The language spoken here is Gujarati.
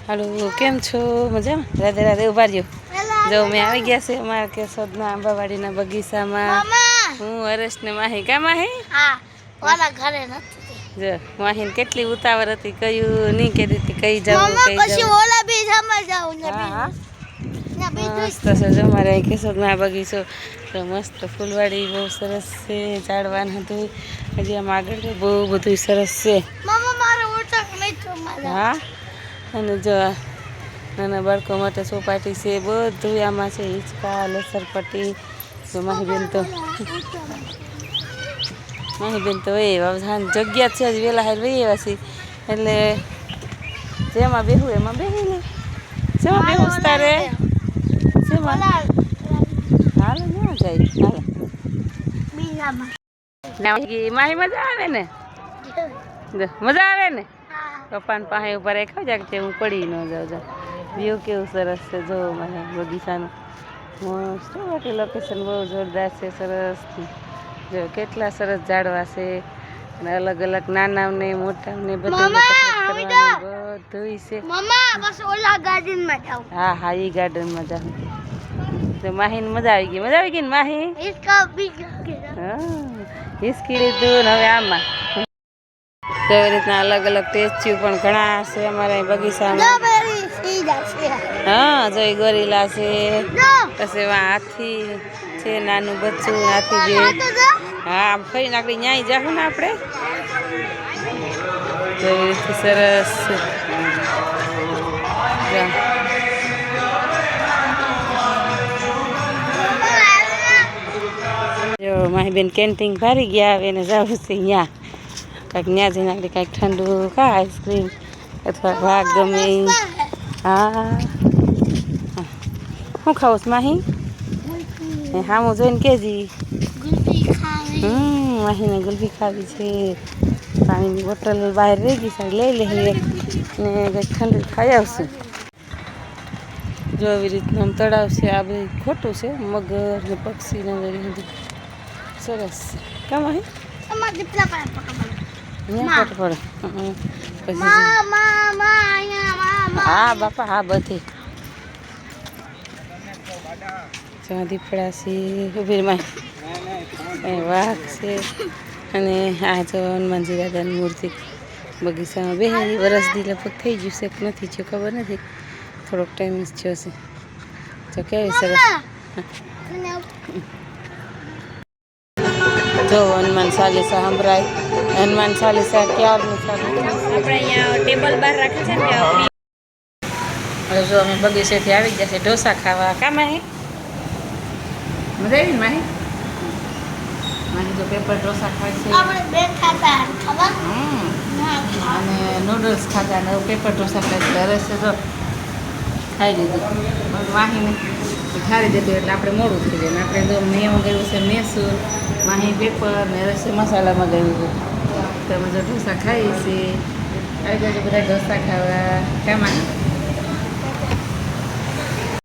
હાલો કેમ છો મજામાં? રાધે રાધે. ઉભા રહ્યો. જો મેં આવી ગયા છે અમારા કેશોદના આંબાવાડીના બગીચામાં. હું હરેશ ને માહી. કા માહી? જો માહીને કેટલી ઉતાવળ હતી, કયું નહીં કહેતી હતી કઈ જવું મસ્ત છે. જો અમારે અહીં કેશોદમાં આ બગીચો તો મસ્ત ફૂલવાડી બહુ સરસ છે. ઝાડવાનું હતું હજી આમ આગળ બહુ બધું સરસ છે. હા, અને જો નાના બાળકો માટે ચોપાટી છે, બધું આમાં છે. હિંચકા, લસરપટ્ટી. તો માહીબેન તો એ જગ્યા છે જ વહેલા હાલ વહી આવ્યા છીએ એટલે જેમાં બેહું એમાં બેહીને જેમાં બેહું તારે જેમાં હાલ ના જાય હાલ માહી મજા આવે ને? મજા આવે ને? પપ્પાને પાસે ઉપર રાખ્યો જાય કે હું પડી ન જાઉં. વ્યૂ કેવું સરસ છે જો મને બગીચાનું મસ્ત બાકી લોકેશન બહુ જોરદાર છે. સરસ જો કેટલા સરસ ઝાડવા છે અને અલગ અલગ નાના ને મોટા ને બધું છે. હા હા, એ ગાર્ડનમાં જાઉં તો માહીને મજા આવી ગઈ. મજા આવી ગઈ ને માહી? હિસકી લીધું ને હવે આમાં એવી રીતના અલગ અલગ સ્ટેચ્યુ પણ ઘણા છે અમારા બગીચામાં. હા, જોઈ ગોરીલા છે, પછી હાથી છે, નાનું બચ્ચું હાથી બે. હા, આમ ફરીને આપણે ન્યાય જાઉં ને આપણે એવી રીતે સરસ જો મારી બેન કેન્ટીન ભરી ગયા. હવે એને જવું છે ત્યાં કાંઈક ત્યાં જઈને આપણે કાંઈક ઠંડુ ખા, આઈસ્ક્રીમ અથવા ભાગ ગમે. હા, શું ખાવું છે માહી? હા, હું જોઈને કેજી. માહીને ગુલ્ફી ખાવી છે. પાણીની બોટલ બહાર રહી ગઈ છે, લઈ લઈએ ને કંઈક ઠંડુ ખાઈ આવશું. જો એવી રીતના આમ તળાવ છે. આ બધું ખોટું છે, મગર ને પક્ષી ને સરસ. કામ અહીં હા બાપા, હા બધી દીપડા છે, ઉભીરમાં વાઘ છે અને આ જો હનુમાનજી દાદાની મૂર્તિ બગીચામાં બે વરસથી લગભગ થઈ ગયું છે કે નથી થયું ખબર નથી. થોડોક ટાઈમ જ થયો છે. તો કેવી સરસ જો હનુમાન ચાલીસા સંભળાય. હનુમાન ચાલીસા ક્યારની ચાલુ આપણે અહીંયા ટેબલ બહાર રાખે છે ને. હવે જો અમે બગીચેથી આવી ગયા છે ઢોસા ખાવા. કા માહી? મજા આવી ને માહી? માહી જો પેપર ઢોસા ખાય છે અને નૂડલ્સ ખાતા ને પેપર ઢોસા ખાય છે. રસ જો ખાઈ લીધું. માહીને ખારી દીધું એટલે આપણે મોડું થઈ જાય. આપણે જો મેં મંગાવ્યું છે મેસૂર, માહી પેપર ને રસે મસાલા મંગાવ્યું છે. તો અમે જો ઢોસા ખાઈએ છીએ. આવી જજો બધા ઢોસા ખાવા. કેમ માહી?